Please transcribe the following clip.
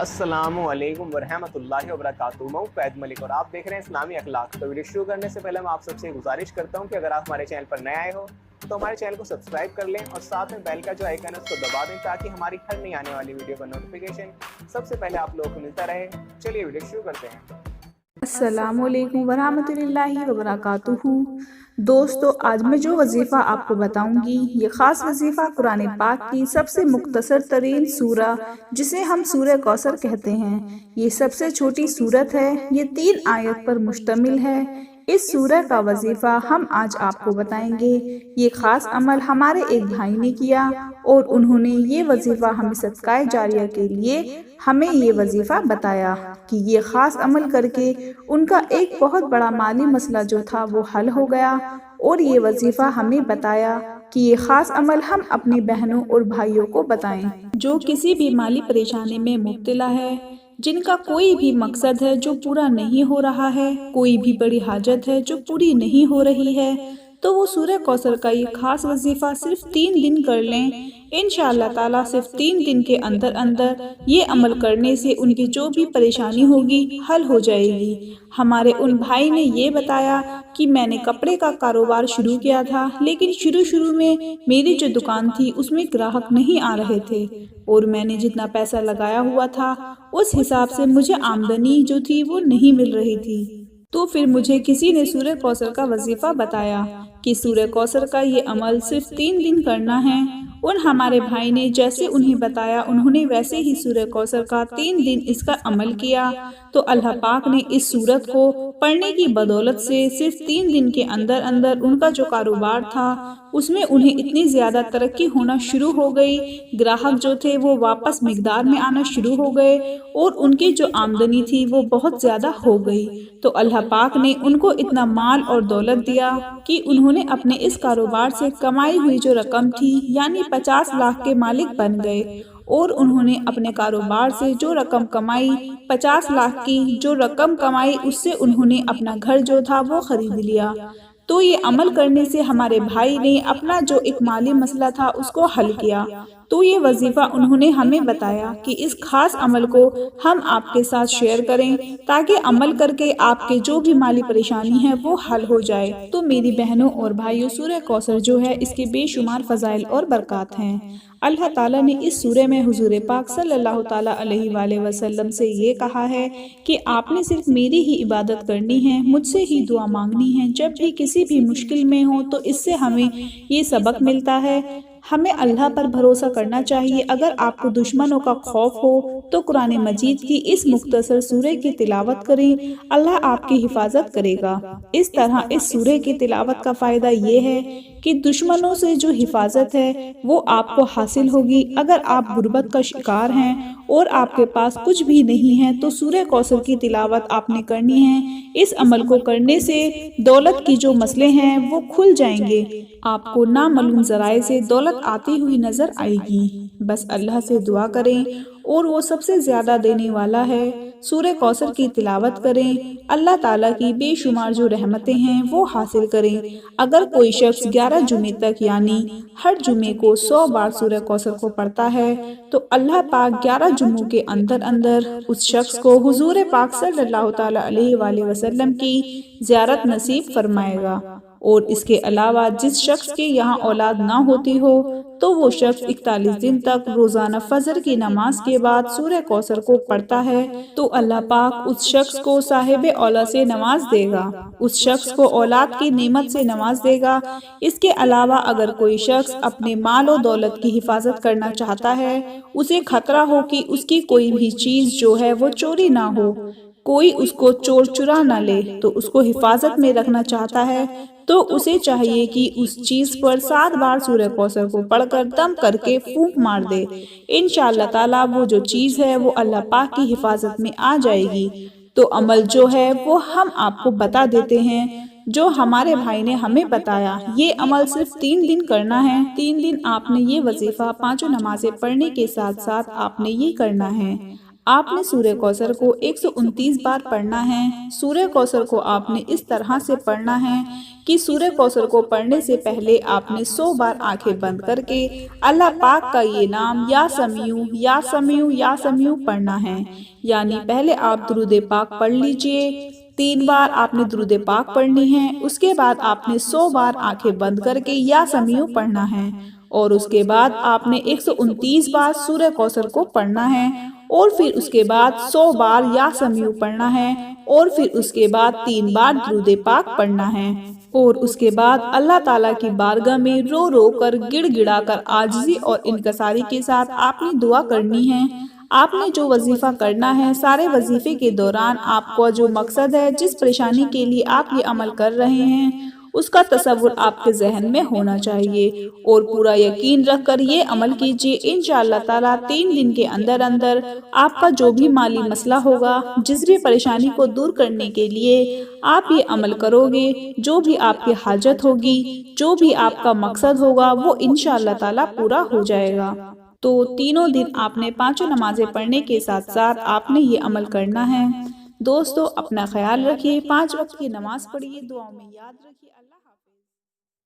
अस्सलाम वालेकुम वरहमतुल्लाहि वबरकातुहू। मैं फैद मलिक और आप देख रहे हैं इस्लामी अखलाक। तो वीडियो शुरू करने से पहले मैं आप सबसे गुजारिश करता हूं कि अगर आप हमारे चैनल पर नए आए हो तो हमारे चैनल को सब्सक्राइब कर लें और साथ में बेल का जो आइकन है उसको दबा दें ताकि हमारी हर नई आने वाली वीडियो का नोटिफिकेशन सबसे पहले आप लोगों को मिलता रहे। चलिए वीडियो शुरू करते हैं। अस्सलामुअलैकुम वरहमतुल्लाहि वबरकातुहू। दोस्तों, आज मैं जो वजीफ़ा आपको बताऊंगी ये ख़ास वजीफ़ा कुरान पाक की सबसे मुख्तसर तरीन सूरा जिसे हम सूरह कौसर कहते हैं, ये सबसे छोटी सूरत है। ये 3 आयत पर मुश्तमिल है। इस सूरह का वजीफ़ा हम आज आपको बताएंगे। ये ख़ास अमल हमारे एक भाई ने किया और उन्होंने ये वजीफ़ा हमें सदक़ाए जारिया के लिए हमें ये वजीफ़ा बताया कि ये ख़ास अमल करके उनका एक बहुत बड़ा माली मसला जो था वो हल हो गया। और ये वजीफ़ा हमें बताया कि ये ख़ास अमल हम अपनी बहनों और भाइयों को बताएं जो किसी भी माली परेशानी में मुब्तला है, जिनका कोई भी मकसद है जो पूरा नहीं हो रहा है, कोई भी बड़ी हाजत है जो पूरी नहीं हो रही है, तो वो सूरह कौसर का ये खास वजीफ़ा सिर्फ 3 दिन कर लें। इंशाअल्लाह ताला सिर्फ 3 दिन के अंदर अंदर ये अमल करने से उनकी जो भी परेशानी होगी हल हो जाएगी। हमारे उन भाई ने ये बताया कि मैंने कपड़े का कारोबार शुरू किया था, लेकिन शुरू में मेरी जो दुकान थी उसमें ग्राहक नहीं आ रहे थे और मैंने जितना पैसा लगाया हुआ था उस हिसाब से मुझे आमदनी जो थी वो नहीं मिल रही थी। तो फिर मुझे किसी ने सूरह कौसर का वजीफ़ा बताया कि सूरह कौसर का ये अमल सिर्फ 3 दिन करना है। उन हमारे भाई ने जैसे उन्हें बताया उन्होंने वैसे ही सूरह कौसर का 3 दिन इसका अमल किया। तो अल्लाह पाक ने इस सूरत को पढ़ने की बदौलत से सिर्फ 3 दिन के अंदर अंदर उनका जो कारोबार था उसमें उन्हें इतनी ज़्यादा तरक्की होना शुरू हो गई, ग्राहक जो थे वो वापस मिकदार में आना शुरू हो गए और उनकी जो आमदनी थी वो बहुत ज़्यादा हो गई। तो अल्लाह पाक ने उनको इतना माल और दौलत दिया कि उन्होंने अपने इस कारोबार से कमाई हुई जो रकम थी यानी 50 लाख के मालिक बन गए। और उन्होंने अपने कारोबार से जो रकम कमाई 50 लाख की जो रकम कमाई उससे उन्होंने अपना घर जो था वो खरीद लिया। तो ये अमल करने से हमारे भाई ने अपना जो एक माली मसला था उसको हल किया। तो ये वजीफ़ा उन्होंने हमें बताया कि इस खास अमल को हम आपके साथ शेयर करें ताकि अमल करके आपके जो भी माली परेशानी है वो हल हो जाए। तो मेरी बहनों और भाइयों, सूरह कौसर जो है इसके बेशुमार फ़ज़ाइल और बरक़ात हैं। अल्लाह ताला ने इस सूरे में हुजूर पाक सल्लल्लाहु ताला अलैहि वसल्लम से ये कहा है कि आपने सिर्फ मेरी ही इबादत करनी है, मुझसे ही दुआ मांगनी है। जब भी किसी भी मुश्किल में हो तो इससे हमें ये सबक मिलता है, हमें अल्लाह पर भरोसा करना चाहिए। अगर आपको दुश्मनों का खौफ हो तो कुरान मजीद की इस मुख्तसर सूरे की तिलावत करें, अल्लाह आपकी हिफाजत करेगा। इस तरह इस सूरे की तिलावत का फ़ायदा ये है कि दुश्मनों से जो हिफाजत है वो आपको हासिल होगी। अगर आप गुर्बत का शिकार हैं और आपके पास कुछ भी नहीं है तो सूरह कौसर की तिलावत आपने करनी है। इस अमल को करने से दौलत की जो मसले हैं वो खुल जाएंगे, आपको नामालूम ज़राए से दौलत आती हुई नजर आएगी। बस अल्लाह से दुआ करें और वो सबसे ज़्यादा देने वाला है। सूरह कौसर की तिलावत करें, अल्लाह ताला की बेशुमार जो रहमतें हैं वो हासिल करें। अगर कोई शख्स 11 जुमे तक यानी हर जुमे को 100 बार सूरह कौसर को पढ़ता है तो अल्लाह पाक 11 जुमों के अंदर अंदर उस शख्स को हुजूर पाक सल्लल्लाहु ताला अलैहि वसल्लम की ज़ियारत नसीब फरमाएगा। और इसके अलावा जिस शख्स के यहाँ औलाद ना होती हो तो वो शख्स 41 दिन तक रोज़ाना फजर की नमाज के बाद सूरह कौसर को पढ़ता है तो अल्लाह पाक उस शख्स को साहिब औलाद से नवाज देगा, उस शख्स को औलाद की नेमत से नवाज देगा। इसके अलावा अगर कोई शख्स अपने माल और दौलत की हिफाजत करना चाहता है, उसे खतरा हो कि उसकी कोई भी चीज़ जो है वो चोरी ना हो, कोई उसको चोर चुरा ना ले, तो उसको हिफाजत में रखना चाहता है तो उसे चाहिए कि उस चीज़ पर 7 बार सूरह कौसर को पढ़कर दम करके फूंक मार दे। इंशाअल्लाह ताला वो जो चीज़ है वो अल्लाह पाक की हिफाजत में आ जाएगी। तो अमल जो है वो हम आपको बता देते हैं जो हमारे भाई ने हमें बताया। ये अमल सिर्फ 3 दिन करना है। 3 दिन आपने ये वजीफ़ा 5 नमाजें पढ़ने के साथ साथ आपने ये करना है। آپ نے سورہ کوثر کو 129 بار پڑھنا ہے۔ سورہ کوثر کو آپ نے اس طرح سے پڑھنا ہے کہ سورہ کوثر کو پڑھنے سے پہلے آپ نے 100 بار آنکھیں بند کر کے اللہ پاک کا یہ نام یا سمیع یا سمیع یا سمیع پڑھنا ہے۔ یعنی پہلے آپ درود پاک پڑھ لیجئے، 3 بار آپ نے درود پاک پڑھنی ہے، اس کے بعد آپ نے 100 بار آنکھیں بند کر کے یا سمیع پڑھنا ہے، اور اس کے بعد آپ نے 129 بار سورہ کوثر کو پڑھنا ہے، اور پھر اس کے بعد 100 بار یا سمیع پڑھنا ہے، اور پھر اس کے بعد 3 بار درود پاک پڑھنا ہے، اور اس کے بعد اللہ تعالیٰ کی بارگاہ میں رو رو کر گڑ گڑا کر عاجزی اور انکساری کے ساتھ آپ نے دعا کرنی ہے۔ آپ نے جو وظیفہ کرنا ہے، سارے وظیفے کے دوران آپ کو جو مقصد ہے، جس پریشانی کے لیے آپ یہ عمل کر رہے ہیں، اس کا تصور آپ کے ذہن میں ہونا چاہیے، اور پورا یقین رکھ کر یہ عمل کیجئے۔ انشاءاللہ تعالیٰ 3 دن کے اندر اندر آپ کا جو بھی مالی مسئلہ ہوگا، جس بھی پریشانی کو دور کرنے کے لیے آپ یہ عمل کرو گے، جو بھی آپ کی حاجت ہوگی، جو بھی آپ کا مقصد ہوگا، وہ انشاءاللہ تعالیٰ پورا ہو جائے گا۔ تو تینوں دن آپ نے 5 نمازیں پڑھنے کے ساتھ ساتھ آپ نے یہ عمل کرنا ہے۔ دوستو اپنا خیال رکھیے، 5 وقت کی نماز پڑھیے، دعاؤں میں یاد رکھیے۔ اللہ حافظ۔